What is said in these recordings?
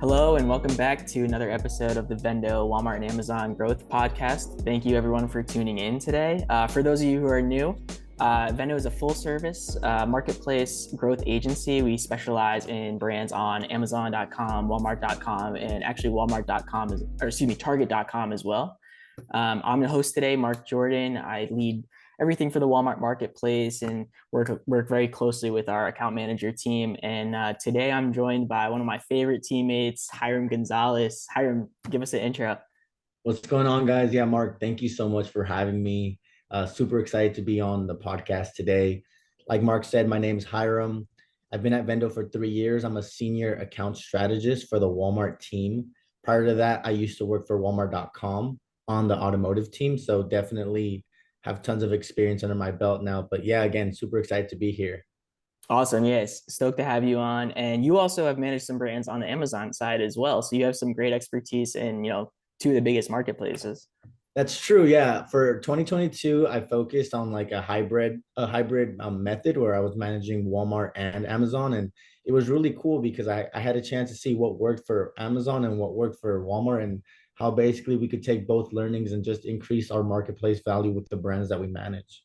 Hello, and welcome back to another episode of the VENDO Walmart and Amazon Growth Podcast. Thank you, everyone, for tuning in today. For those of you who are new, VENDO is a full-service marketplace growth agency. We specialize in brands on Amazon.com, Walmart.com, and actually Walmart.com, Target.com as well. I'm the host today, Mark Jordan. I lead everything for the Walmart marketplace and work very closely with our account manager team. And today I'm joined by one of my favorite teammates, Hiram Gonzalez. Hiram, give us an intro. What's going on, guys? Yeah, Mark, thank you so much for having me. Super excited to be on the podcast today. Like Mark said, my name's Hiram. I've been at Vendo for 3 years. I'm a senior account strategist for the Walmart team. Prior to that, I used to work for Walmart.com on the automotive team. So definitely have tons of experience under my belt now. But yeah, again, super excited to be here. Awesome. Yes. Stoked to have you on. And you also have managed some brands on the Amazon side as well. So you have some great expertise in, two of the biggest marketplaces. That's true. Yeah. For 2022, I focused on like a hybrid method where I was managing Walmart and Amazon. And it was really cool because I had a chance to see what worked for Amazon and what worked for Walmart and how basically we could take both learnings and just increase our marketplace value with the brands that we manage.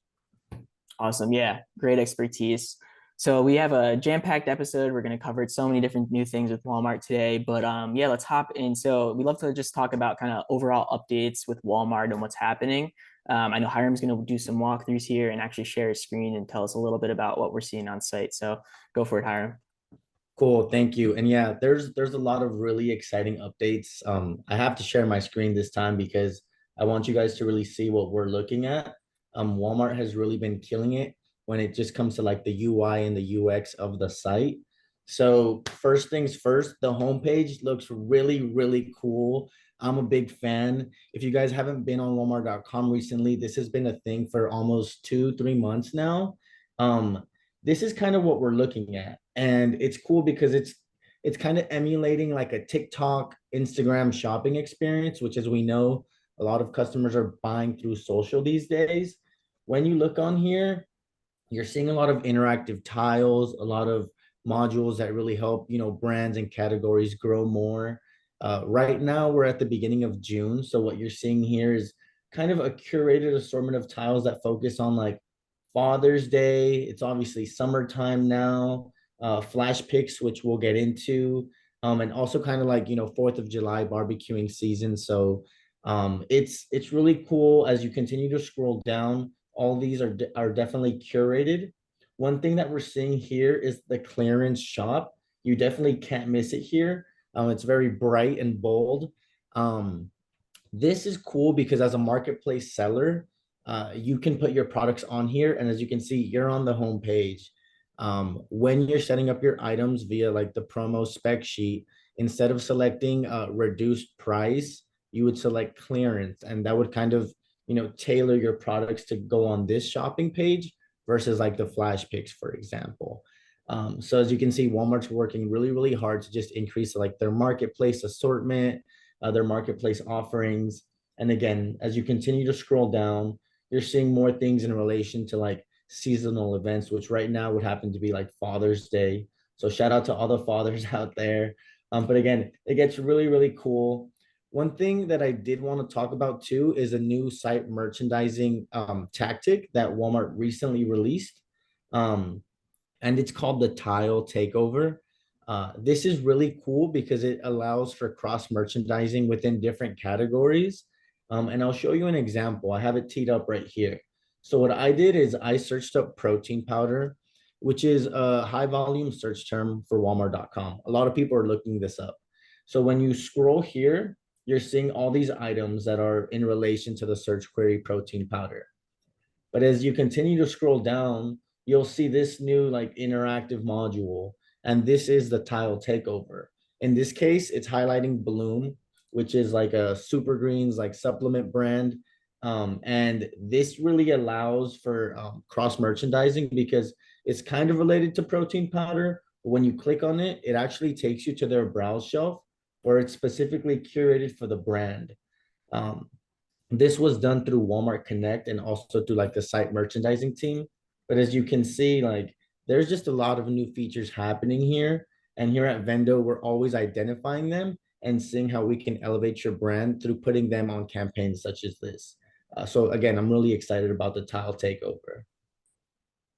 Awesome. Yeah. Great expertise. So we have a jam-packed episode. We're going to cover so many different new things with Walmart today, but yeah, let's hop in. So we love to just talk about kind of overall updates with Walmart and what's happening. I know Hiram's going to do some walkthroughs here and actually share his screen and tell us a little bit about what we're seeing on site. So go for it, Hiram. Cool, thank you. And yeah, there's a lot of really exciting updates. I have to share my screen this time because I want you guys to really see what we're looking at. Walmart has really been killing it when it just comes to like the UI and the UX of the site. So first things first, the homepage looks really, really cool. I'm a big fan. If you guys haven't been on Walmart.com recently, this has been a thing for almost 2, 3 months now. Um, this is kind of what we're looking at. And it's cool because it's kind of emulating like a TikTok, Instagram shopping experience, which as we know, a lot of customers are buying through social these days. When you look on here, you're seeing a lot of interactive tiles, a lot of modules that really help, brands and categories grow more. Right now, we're at the beginning of June. So what you're seeing here is kind of a curated assortment of tiles that focus on like Father's Day. It's obviously summertime now. Flash pics, which we'll get into, and also kind of like 4th of July barbecuing season. So it's really cool as you continue to scroll down. All these are definitely curated. One thing that we're seeing here is the clearance shop. You definitely can't miss it here. It's very bright and bold. This is cool because as a marketplace seller, you can put your products on here. And as you can see, you're on the home page. When you're setting up your items via like the promo spec sheet, instead of selecting reduced price, you would select clearance. And that would kind of, tailor your products to go on this shopping page versus like the flash picks, for example. So as you can see, Walmart's working really, really hard to just increase like their marketplace assortment, their marketplace offerings. And again, as you continue to scroll down, you're seeing more things in relation to like seasonal events, which right now would happen to be like Father's Day. So shout out to all the fathers out there. But again, it gets really, really cool. One thing that I did want to talk about too is a new site merchandising tactic that Walmart recently released. And it's called the Tile Takeover. This is really cool because it allows for cross merchandising within different categories. And I'll show you an example. I have it teed up right here. So what I did is I searched up protein powder, which is a high volume search term for Walmart.com. A lot of people are looking this up. So when you scroll here, you're seeing all these items that are in relation to the search query protein powder. But as you continue to scroll down, you'll see this new like interactive module, and this is the tile takeover. In this case, it's highlighting Bloom, which is like a super greens like supplement brand. And this really allows for cross merchandising because it's kind of related to protein powder. But when you click on it, it actually takes you to their browse shelf where it's specifically curated for the brand. Um, this was done through Walmart Connect and also through like the site merchandising team. But as you can see, like there's just a lot of new features happening here. And here at Vendo, we're always identifying them and seeing how we can elevate your brand through putting them on campaigns such as this. So again, I'm really excited about the tile takeover.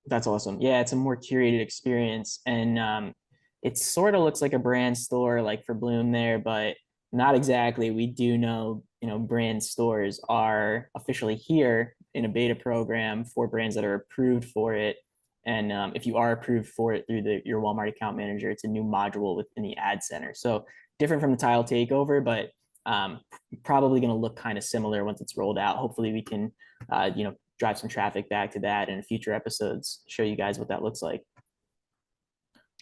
That's awesome. Yeah, it's a more curated experience, and it sort of looks like a brand store, like for Bloom there, but not exactly. We do know, brand stores are officially here in a beta program for brands that are approved for it. And if you are approved for it through your Walmart account manager, it's a new module within the ad center. So different from the tile takeover, but probably going to look kind of similar once it's rolled out. Hopefully, we can, drive some traffic back to that in future episodes, show you guys what that looks like.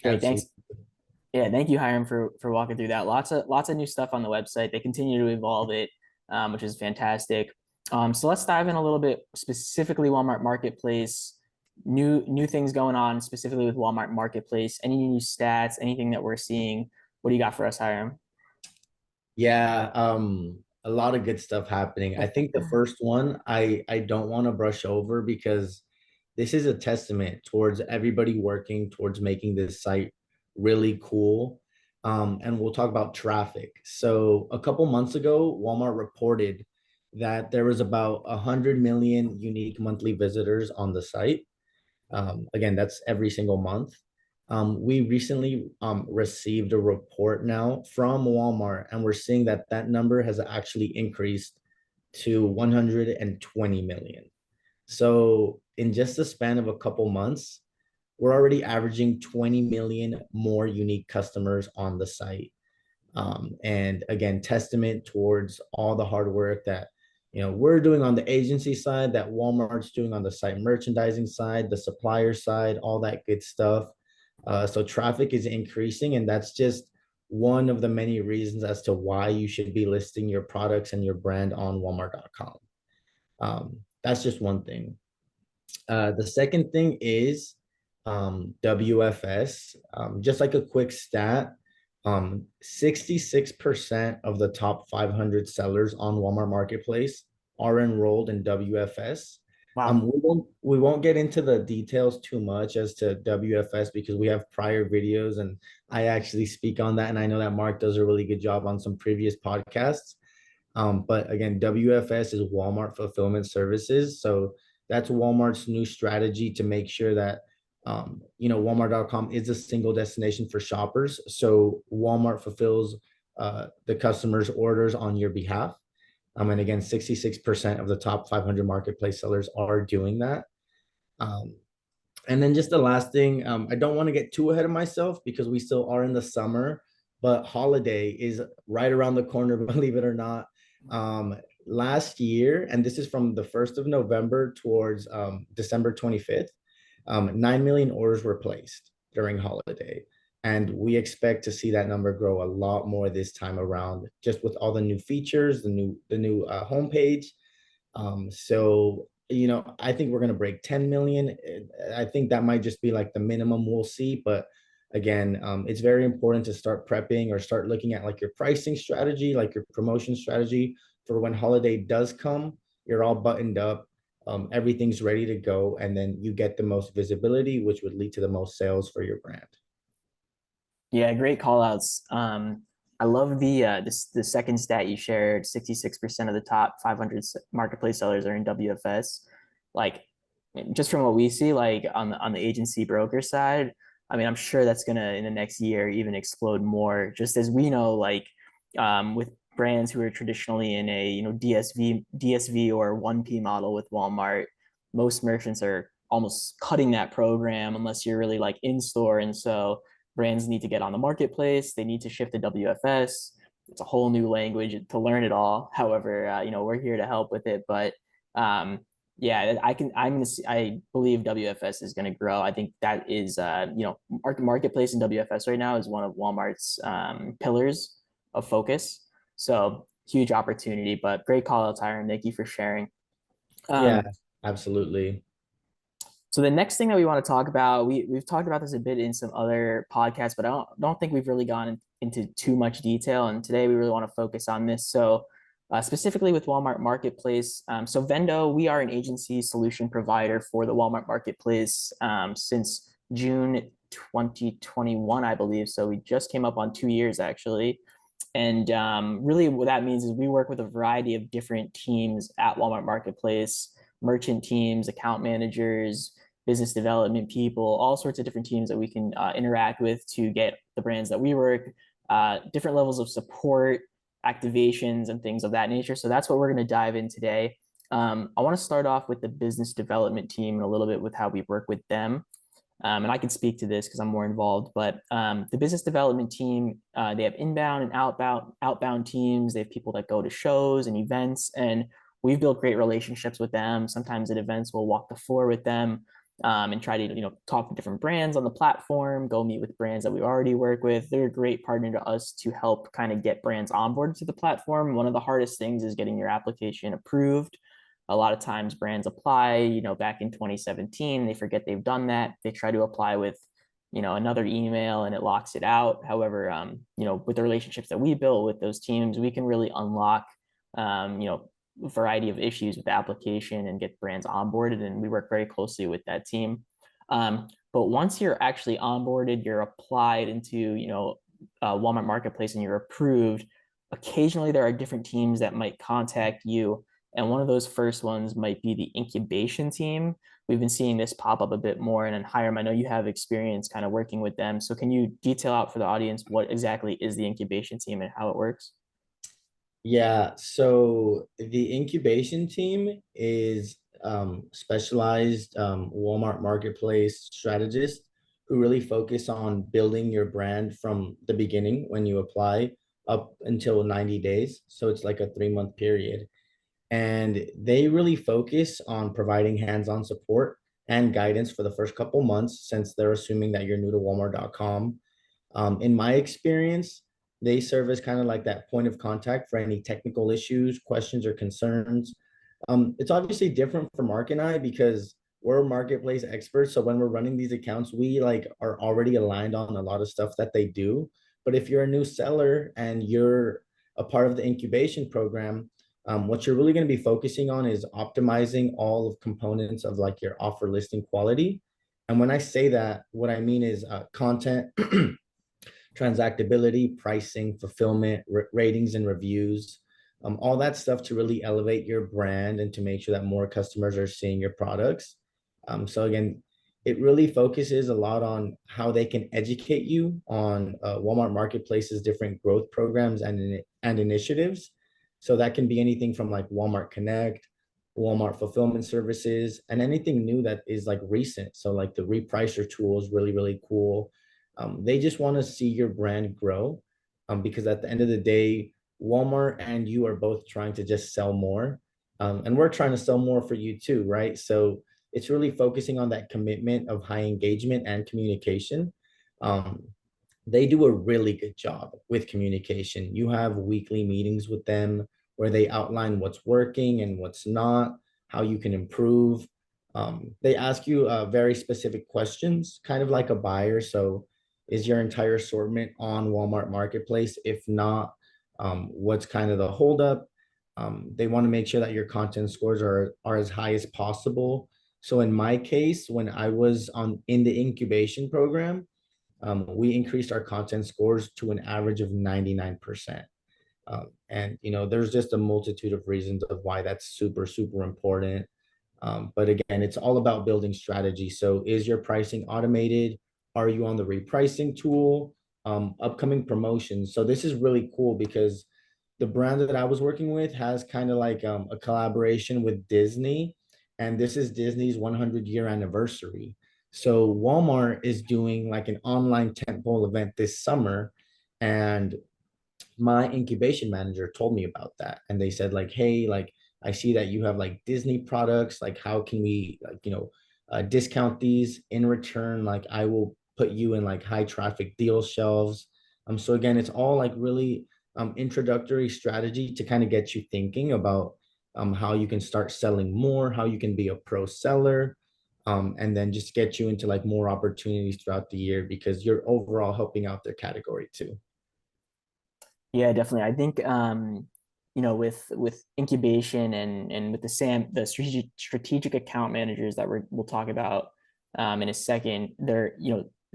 Great, thanks. Absolutely. Yeah, thank you, Hiram, for walking through that. Lots of new stuff on the website. They continue to evolve it, which is fantastic. So let's dive in a little bit specifically Walmart Marketplace. New things going on specifically with Walmart Marketplace. Any new stats? Anything that we're seeing? What do you got for us, Hiram? Yeah, a lot of good stuff happening. I think the first one I don't want to brush over because this is a testament towards everybody working towards making this site really cool. And we'll talk about traffic. So a couple months ago, Walmart reported that there was about 100 million unique monthly visitors on the site. Again, that's every single month. We recently received a report now from Walmart, and we're seeing that that number has actually increased to 120 million. So in just the span of a couple months, we're already averaging 20 million more unique customers on the site. And again, testament towards all the hard work that we're doing on the agency side, that Walmart's doing on the site merchandising side, the supplier side, all that good stuff. So traffic is increasing, and that's just one of the many reasons as to why you should be listing your products and your brand on Walmart.com. That's just one thing. The second thing is WFS. Just like a quick stat, 66% of the top 500 sellers on Walmart Marketplace are enrolled in WFS. Wow. We won't get into the details too much as to WFS because we have prior videos and I actually speak on that, and I know that Mark does a really good job on some previous podcasts. But again, WFS is Walmart Fulfillment Services. So that's Walmart's new strategy to make sure that Walmart.com is a single destination for shoppers. So Walmart fulfills the customer's orders on your behalf. And again, 66% of the top 500 marketplace sellers are doing that. And then just the last thing, I don't want to get too ahead of myself because we still are in the summer, but holiday is right around the corner, believe it or not. Last year, and this is from the 1st of November towards December 25th, 9 million orders were placed during holiday. And we expect to see that number grow a lot more this time around, just with all the new features, the new homepage. So I think we're going to break 10 million. I think that might just be like the minimum we'll see. But again, it's very important to start prepping or start looking at like your pricing strategy, like your promotion strategy for when holiday does come. You're all buttoned up. Everything's ready to go, and then you get the most visibility, which would lead to the most sales for your brand. Yeah, great call outs. I love the second stat you shared. 66% of the top 500 marketplace sellers are in WFS. Like, just from what we see, like on the agency broker side, I mean, I'm sure that's gonna in the next year even explode more. Just as we know, like with brands who are traditionally in a DSV or 1P model with Walmart, most merchants are almost cutting that program unless you're really like in store, and so brands need to get on the marketplace. They need to shift to WFS. It's a whole new language to learn it all. However, we're here to help with it. But yeah, I believe WFS is going to grow. I think that is, marketplace and WFS right now is one of Walmart's pillars of focus. So huge opportunity, but great call out, Tyron. Thank you for sharing. Yeah, absolutely. So the next thing that we want to talk about, we've talked about this a bit in some other podcasts, but I don't think we've really gone into too much detail. And today we really want to focus on this. So specifically with Walmart Marketplace. So Vendo, we are an agency solution provider for the Walmart Marketplace since June 2021, I believe. So we just came up on 2 years actually. And really, what that means is we work with a variety of different teams at Walmart Marketplace, merchant teams, account managers, business development people, all sorts of different teams that we can interact with to get the brands that we work, different levels of support, activations, and things of that nature. So that's what we're going to dive in today. I want to start off with the business development team and a little bit with how we work with them. And I can speak to this because I'm more involved. But the business development team, they have inbound and outbound teams. They have people that go to shows and events, and we've built great relationships with them. Sometimes at events, we'll walk the floor with them and try to talk to different brands on the platform. Go meet with brands that we already work with. They're a great partner to us to help kind of get brands onboarded to the platform. One of the hardest things is getting your application approved. A lot of times brands apply, back in 2017, they forget they've done that. They try to apply with, another email and it locks it out. However, with the relationships that we built with those teams, we can really unlock, a variety of issues with the application and get brands onboarded. And we work very closely with that team. But once you're actually onboarded, you're applied into, Walmart Marketplace and you're approved, occasionally there are different teams that might contact you, and one of those first ones might be the incubation team. We've been seeing this pop up a bit more. And then Hiram, I know you have experience kind of working with them. So can you detail out for the audience what exactly is the incubation team and how it works? Yeah, so the incubation team is specialized Walmart marketplace strategist who really focus on building your brand from the beginning when you apply up until 90 days. So it's like a 3-month period. And they really focus on providing hands-on support and guidance for the first couple months since they're assuming that you're new to Walmart.com. In my experience, they serve as kind of like that point of contact for any technical issues, questions, or concerns. It's obviously different for Mark and I because we're marketplace experts. So when we're running these accounts, we like are already aligned on a lot of stuff that they do. But if you're a new seller and you're a part of the incubation program, what you're really going to be focusing on is optimizing all of components of like your offer listing quality. And when I say that, what I mean is content, transactability, pricing, fulfillment, ratings and reviews, all that stuff to really elevate your brand and to make sure that more customers are seeing your products. So again, it really focuses a lot on how they can educate you on Walmart Marketplace's different growth programs and initiatives. So that can be anything from like Walmart Connect, Walmart fulfillment services, and anything new that is like recent. So like the repricer tool is really, really cool. They just want to see your brand grow because at the end of the day, Walmart and you are both trying to just sell more. And we're trying to sell more for you too, right? So it's really focusing on that commitment of high engagement and communication. Um, they do a really good job with communication. You have weekly meetings with them where they outline what's working and what's not, how you can improve. They ask you very specific questions, kind of like a buyer. So, is your entire assortment on Walmart Marketplace? If not, what's kind of the holdup? They want to make sure that your content scores are as high as possible. So in my case, when I was in the incubation program, we increased our content scores to an average of 99%. And there's just a multitude of reasons of why that's super, super important. But again, it's all about building strategy. So is your pricing automated? Are you on the repricing tool? Upcoming promotions. So this is really cool because the brand that I was working with has kind of like a collaboration with Disney, and this is Disney's 100-year anniversary. So Walmart is doing like an online tentpole event this summer, and my incubation manager told me about that, and they said like, hey, like I see that you have like Disney products, like how can we like discount these in return, like I will put you in like high traffic deal shelves. So again, it's all like really introductory strategy to kind of get you thinking about how you can start selling more, how you can be a pro seller, and then just get you into like more opportunities throughout the year because you're overall helping out their category too. Yeah, definitely. I think with incubation and with the strategic account managers that we'll talk about in a second,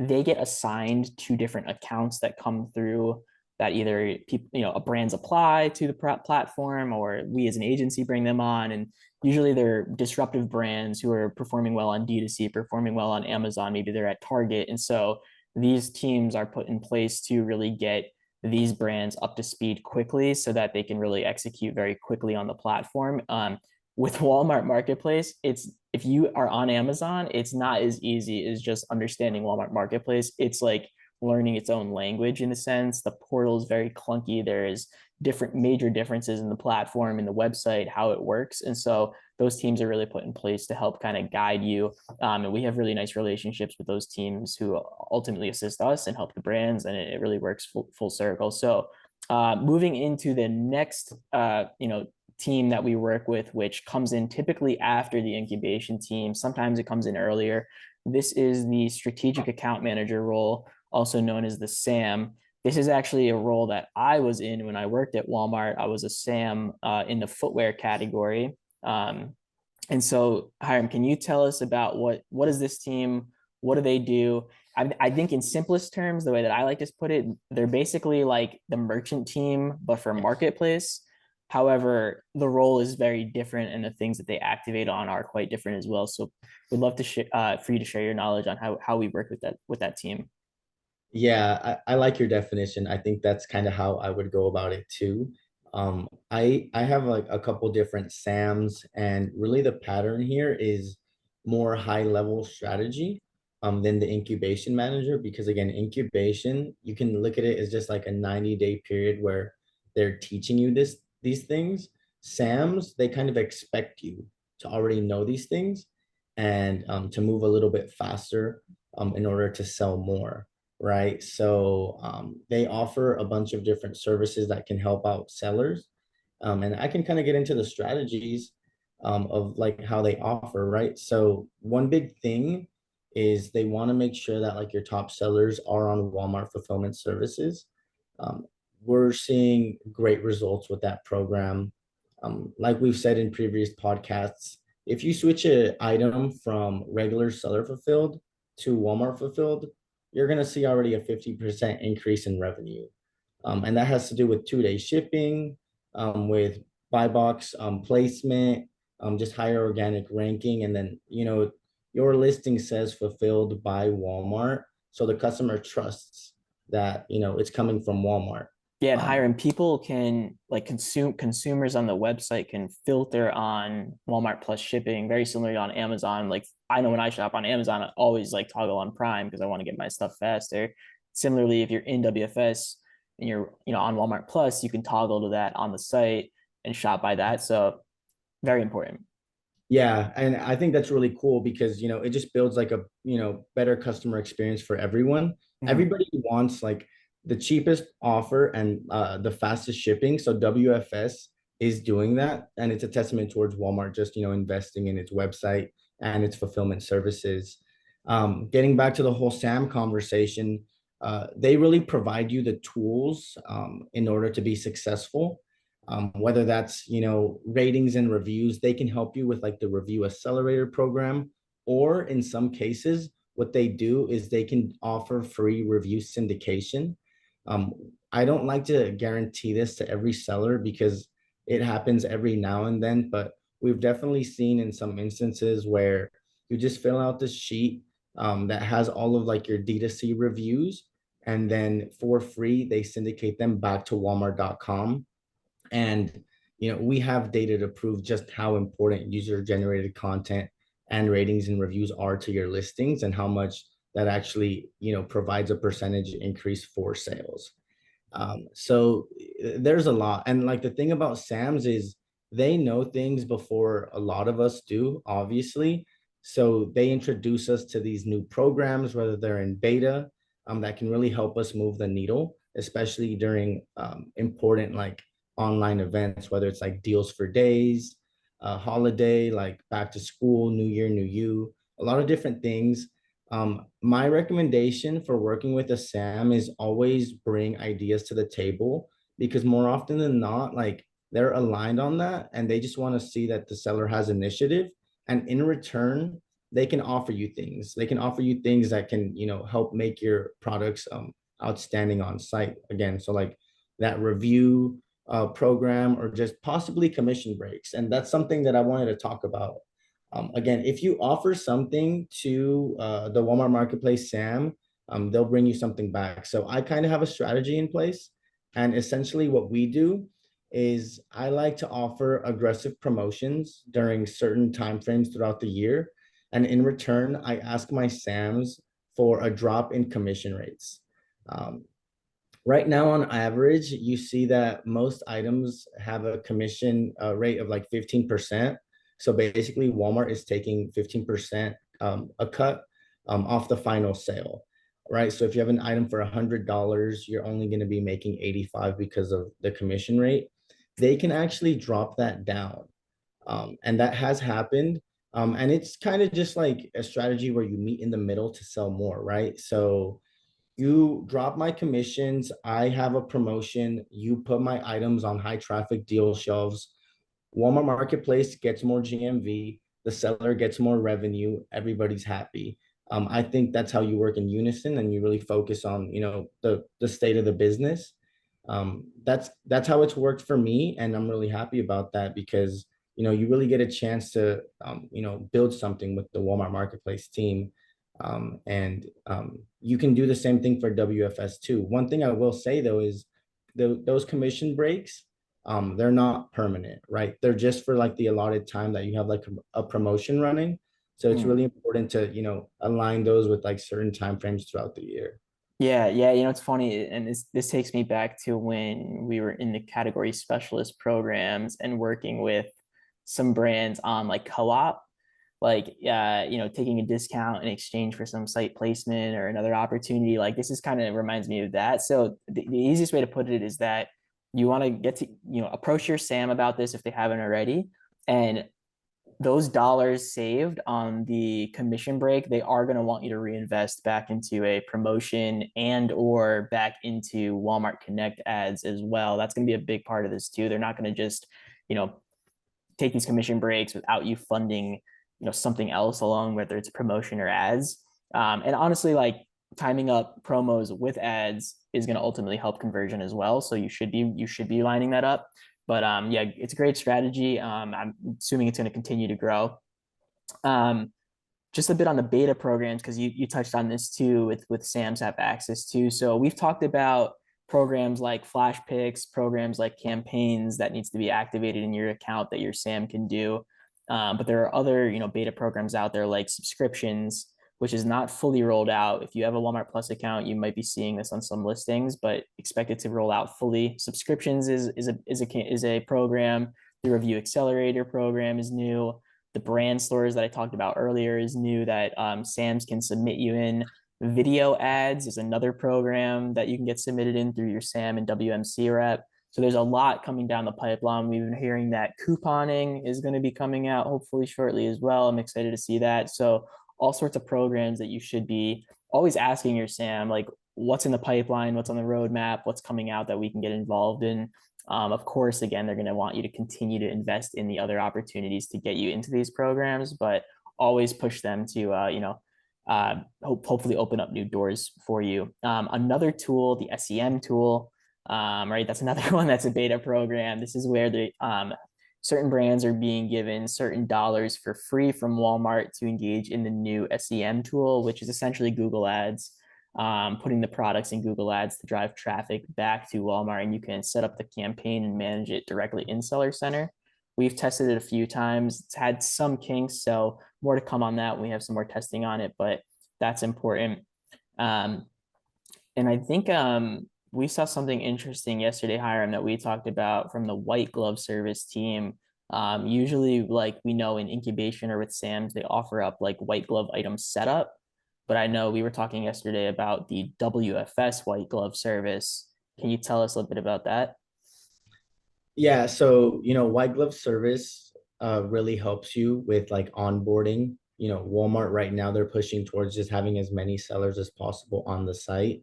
they get assigned to different accounts that come through that either people, brands apply to the platform, or we as an agency bring them on. And usually they're disruptive brands who are performing well on D2C, performing well on Amazon. Maybe they're at Target. And so these teams are put in place to really get these brands up to speed quickly so that they can really execute very quickly on the platform. With Walmart Marketplace, it's if you are on Amazon, it's not as easy as just understanding Walmart Marketplace. It's like learning its own language in a sense. The portal is very clunky. There's different major differences in the platform and the website, how it works. And so those teams are really put in place to help kind of guide you. And we have really nice relationships with those teams who ultimately assist us and help the brands. And it really works full circle. So moving into the next, team that we work with, which comes in typically after the incubation team. Sometimes it comes in earlier. This is the strategic account manager role, also known as the SAM. This is actually a role that I was in when I worked at Walmart. I was a SAM in the footwear category. And so, Hiram, can you tell us about what is this team? What do they do? I think in simplest terms, the way that I like to put it, they're basically like the merchant team, but for marketplace. However, the role is very different, and the things that they activate on are quite different as well. So, we'd love to for you to share your knowledge on how we work with that team. Yeah, I like your definition. I think that's kind of how I would go about it too. I have like a couple different SAMs, and really the pattern here is more high level strategy than the incubation manager, because again, incubation, you can look at it as just like a 90-day period where they're teaching you these things. SAMs, they kind of expect you to already know these things and to move a little bit faster in order to sell more, right? So they offer a bunch of different services that can help out sellers. And I can kind of get into the strategies of like how they offer, right? So one big thing is they want to make sure that like your top sellers are on Walmart fulfillment services. Um, we're seeing great results with that program. Like we've said in previous podcasts, if you switch an item from regular seller fulfilled to Walmart fulfilled, you're going to see already a 50% increase in revenue. And that has to do with 2-day shipping, with buy box placement, just higher organic ranking. And then, your listing says fulfilled by Walmart. So the customer trusts that, it's coming from Walmart. Yeah, and Um, Hiram, people can like consumers on the website can filter on Walmart Plus shipping, very similarly on Amazon. Like I know when I shop on Amazon, I always like toggle on Prime because I want to get my stuff faster. Similarly, if you're in WFS and you're on Walmart Plus, you can toggle to that on the site and shop by that. So very important. Yeah, and I think that's really cool because, it just builds like a, better customer experience for everyone. Mhm. Everybody wants like the cheapest offer and the fastest shipping. So WFS is doing that, and it's a testament towards Walmart just, investing in its website and its fulfillment services. Getting back to the whole SAM conversation, they really provide you the tools in order to be successful, whether that's ratings and reviews. They can help you with like the review accelerator program, or in some cases what they do is they can offer free review syndication. um, I don't like to guarantee this to every seller because it happens every now and then, but we've definitely seen in some instances where you just fill out this sheet that has all of like your D2C reviews, and then for free they syndicate them back to walmart.com. And we have data to prove just how important user generated content and ratings and reviews are to your listings, and how much that actually provides a percentage increase for sales. So there's a lot. And like the thing about SAMs is they know things before a lot of us do, obviously. So they introduce us to these new programs, whether they're in beta, that can really help us move the needle, especially during important like online events, whether it's like deals for days, holiday, like back to school, new year, new you, a lot of different things. My recommendation for working with a SAM is always bring ideas to the table, because more often than not, like they're aligned on that and they just want to see that the seller has initiative. And in return, they can offer you things. They can offer you things that can, help make your products outstanding on site again. So like that review program, or just possibly commission breaks. And that's something that I wanted to talk about. Again, if you offer something to the Walmart Marketplace, Sam, they'll bring you something back. So I kind of have a strategy in place. And essentially what we do is I like to offer aggressive promotions during certain timeframes throughout the year. And in return, I ask my Sams for a drop in commission rates. Um, right now, on average, you see that most items have a commission rate of like 15%. So basically, Walmart is taking 15% a cut off the final sale, right? So if you have an item for $100, you're only going to be making 85 because of the commission rate. They can actually drop that down, and that has happened. And it's kind of just like a strategy where you meet in the middle to sell more, right? So you drop my commissions, I have a promotion, you put my items on high traffic deal shelves. Walmart Marketplace gets more GMV, the seller gets more revenue, everybody's happy. I think that's how you work in unison, and you really focus on, the state of the business. That's how it's worked for me, and I'm really happy about that because you really get a chance to build something with the Walmart Marketplace team. And you can do the same thing for WFS too. One thing I will say though is those commission breaks, they're not permanent, right? They're just for like the allotted time that you have like a promotion running. So it's Hmm. really important to, align those with like certain time frames throughout the year. Yeah, yeah, it's funny, and this takes me back to when we were in the category specialist programs and working with some brands on like co-op, like taking a discount in exchange for some site placement or another opportunity. Like this is kind of reminds me of that. So the easiest way to put it is that you want to get to approach your Sam about this if they haven't already, and those dollars saved on the commission break, they are going to want you to reinvest back into a promotion and or back into Walmart Connect ads as well. That's going to be a big part of this too. They're not going to just, you know, take these commission breaks without you funding, something else along, whether it's promotion or ads. And honestly, like timing up promos with ads is going to ultimately help conversion as well. So you should be lining that up. But yeah, it's a great strategy. I'm assuming it's going to continue to grow. Um, just a bit on the beta programs because you touched on this too with Sam's have access to. So we've talked about programs like flash picks, programs like campaigns that needs to be activated in your account that your Sam can do. But there are other beta programs out there like subscriptions, which is not fully rolled out. If you have a Walmart Plus account, you might be seeing this on some listings, but expect it to roll out fully. Subscriptions is a program. The Review Accelerator program is new. The brand stores that I talked about earlier is new that Sam's can submit you in. Video ads is another program that you can get submitted in through your Sam and WMC rep. So there's a lot coming down the pipeline. We've been hearing that couponing is going to be coming out hopefully shortly as well. I'm excited to see that. So all sorts of programs that you should be always asking your Sam, like what's in the pipeline, what's on the roadmap, what's coming out that we can get involved in. Of course, again, they're going to want you to continue to invest in the other opportunities to get you into these programs, but always push them to, hopefully open up new doors for you. Another tool, the SEM tool, right? That's another one that's a beta program. This is where the certain brands are being given certain dollars for free from Walmart to engage in the new SEM tool, which is essentially Google Ads, putting the products in Google Ads to drive traffic back to Walmart, and you can set up the campaign and manage it directly in Seller Center. We've tested it a few times. It's had some kinks, so more to come on that. We have some more testing on it, but that's important. Um, and I think we saw something interesting yesterday, Hiram, that we talked about from the white glove service team. Usually, like we know in incubation or with Sam's, they offer up like white glove item setup. But I know we were talking yesterday about the WFS white glove service. Can you tell us a little bit about that? Yeah, so white glove service really helps you with like onboarding. Walmart right now they're pushing towards just having as many sellers as possible on the site.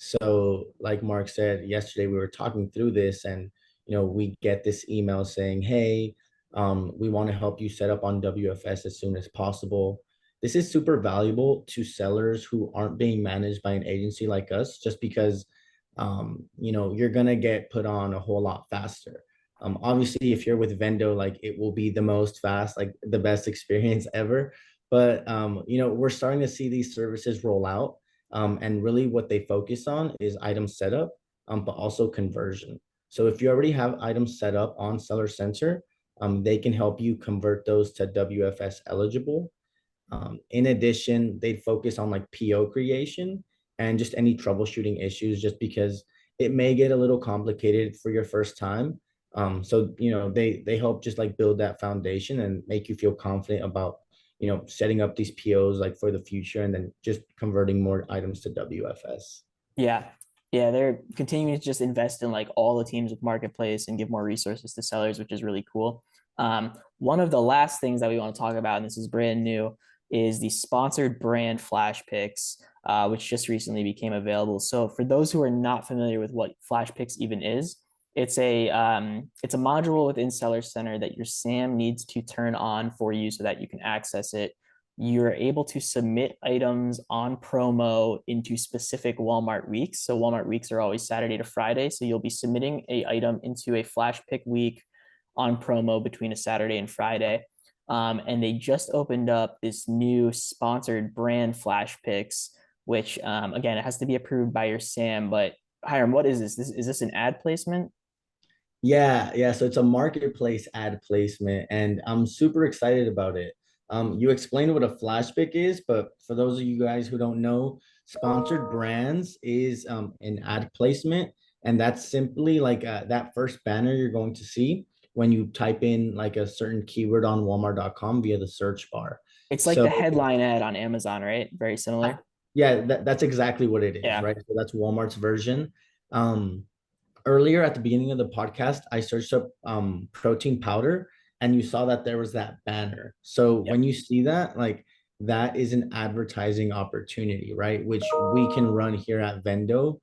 So, like Mark said yesterday, we were talking through this, and we get this email saying, "Hey, we want to help you set up on WFS as soon as possible." this is super valuable to sellers who aren't being managed by an agency like us, just because you're gonna get put on a whole lot faster. Obviously, if you're with Vendo, like it will be the most fast, like the best experience ever. But we're starting to see these services roll out. And really what they focus on is item setup, but also conversion. So if you already have items set up on Seller Center, they can help you convert those to WFS eligible. In addition, they focus on like PO creation and just any troubleshooting issues, just because it may get a little complicated for your first time. So they help just like build that foundation and make you feel confident about setting up these POs like for the future, and then just converting more items to WFS. Yeah. Yeah, they're continuing to just invest in like all the teams with marketplace and give more resources to sellers, which is really cool. One of the last things that we want to talk about, and this is brand new, is the sponsored brand flash picks, which just recently became available. So for those who are not familiar with what flash picks even is, it's a module within Seller Center that your SAM needs to turn on for you so that you can access it. You're able to submit items on promo into specific Walmart weeks. So Walmart weeks are always Saturday to Friday. So you'll be submitting a item into a flash pick week on promo between a Saturday and Friday. And they just opened up this new sponsored brand flash picks, which again, it has to be approved by your SAM. But Hiram, what is this? Is this an ad placement? Yeah. So it's a marketplace ad placement, and I'm super excited about it. You explained what a flash pick is, but for those of you guys who don't know, sponsored brands is an ad placement, and that's simply like that first banner you're going to see when you type in like a certain keyword on Walmart.com via the search bar. It's like So the headline ad on Amazon, right? Very similar. yeah, that's exactly what it is, Yeah. right? So that's Walmart's version. Um, Earlier at the beginning of the podcast, I searched up protein powder, and you saw that there was that banner. So Yep. when you see that, like that is an advertising opportunity, right? Which we can run here at Vendo.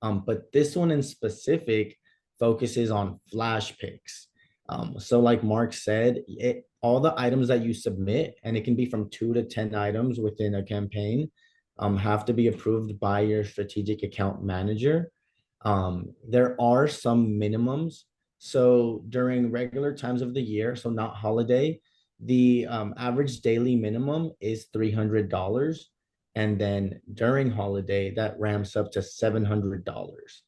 But this one in specific focuses on flash picks. So like Mark said, all the items that you submit, and it can be from 2 to 10 items within a campaign, have to be approved by your strategic account manager. There are some minimums. So during regular times of the year, so not holiday, the average daily minimum is $300. And then during holiday, that ramps up to $700.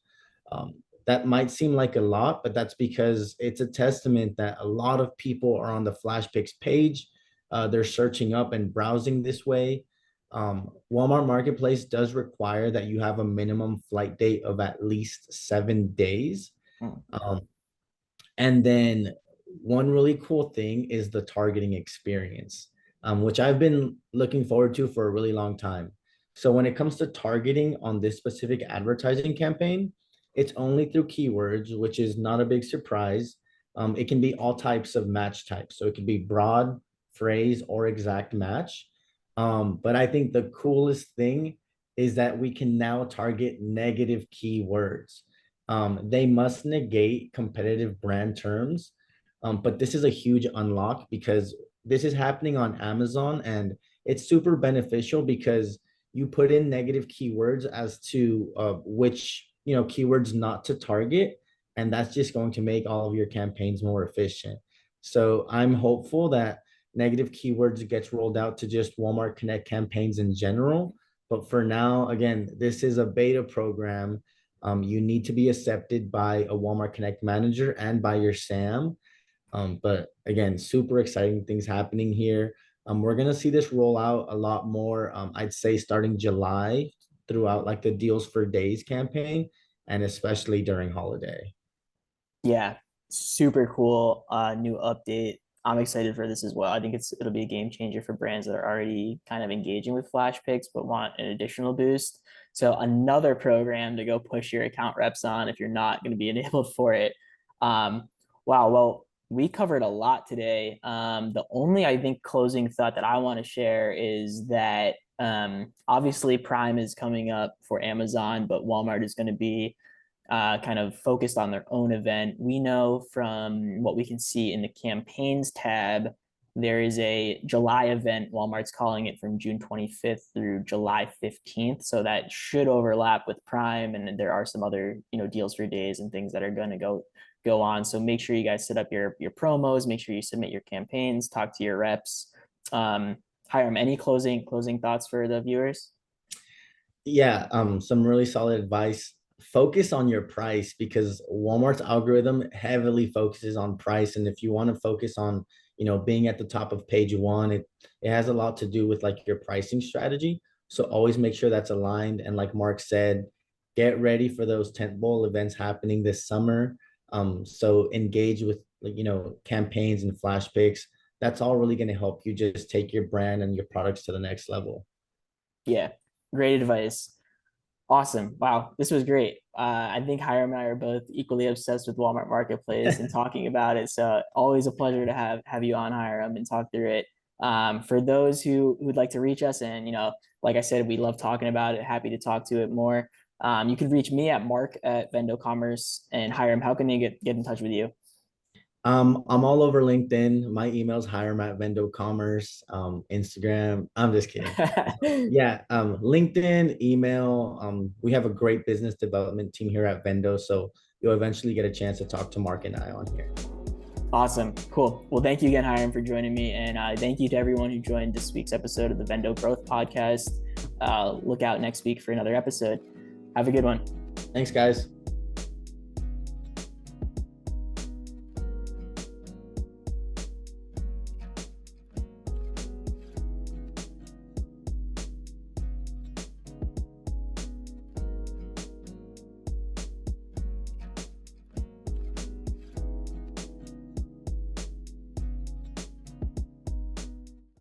Um, that might seem like a lot, but that's because it's a testament that a lot of people are on the Flash Picks page. They're searching up and browsing this way. Walmart Marketplace does require that you have a minimum flight date of at least 7 days. Hmm. Um, and then one really cool thing is the targeting experience, which I've been looking forward to for a really long time. So when it comes to targeting on this specific advertising campaign, it's only through keywords, which is not a big surprise. It can be all types of match types. So it could be broad, phrase, or exact match. But I think the coolest thing is that we can now target negative keywords. They must negate competitive brand terms. But this is a huge unlock because this is happening on Amazon, and it's super beneficial because you put in negative keywords as to which keywords not to target, and that's just going to make all of your campaigns more efficient. So I'm hopeful that negative keywords gets rolled out to just Walmart Connect campaigns in general. But for now, again, this is a beta program. You need to be accepted by a Walmart Connect manager and by your SAM. But again, super exciting things happening here. We're gonna see this roll out a lot more. I'd say starting July throughout like the Deals for Days campaign, and especially during holiday. Yeah, super cool new update. I'm excited for this as well. I think it'll be a game changer for brands that are already kind of engaging with flash picks but want an additional boost. So another program to go push your account reps on if you're not going to be enabled for it. Wow, well, we covered a lot today. The only I think closing thought that I want to share is that obviously Prime is coming up for Amazon, but Walmart is going to be kind of focused on their own event. We know from what we can see in the campaigns tab there is a July event. Walmart's calling it from June 25th through July 15th. So that should overlap with Prime. And then there are some other, deals for days and things that are going to go on. So make sure you guys set up your promos, make sure you submit your campaigns, talk to your reps. Hiram, any closing thoughts for the viewers? Yeah, some really solid advice. Focus on your price because Walmart's algorithm heavily focuses on price. And if you want to focus on, being at the top of page one, it has a lot to do with like your pricing strategy. So always make sure that's aligned. And like Mark said, get ready for those tentpole events happening this summer. So engage with campaigns and flash picks. That's all really going to help you just take your brand and your products to the next level. Yeah, great advice. Awesome. Wow, this was great. I think Hiram and I are both equally obsessed with Walmart Marketplace and talking about it. So always a pleasure to have you on, Hiram, and talk through it. For those who would like to reach us, and like I said, we love talking about it. Happy to talk to it more. You can reach me at Mark@Vendo Commerce, and Hiram, how can they get in touch with you? I'm all over LinkedIn. My email's Hiram@Vendo Commerce. Instagram. I'm just kidding. Yeah, LinkedIn, email. We have a great business development team here at Vendo, so you'll eventually get a chance to talk to Mark and I on here. Awesome. Cool. Well, thank you again, Hiram, for joining me. And thank you to everyone who joined this week's episode of the Vendo Growth Podcast. Look out next week for another episode. Have a good one. Thanks, guys.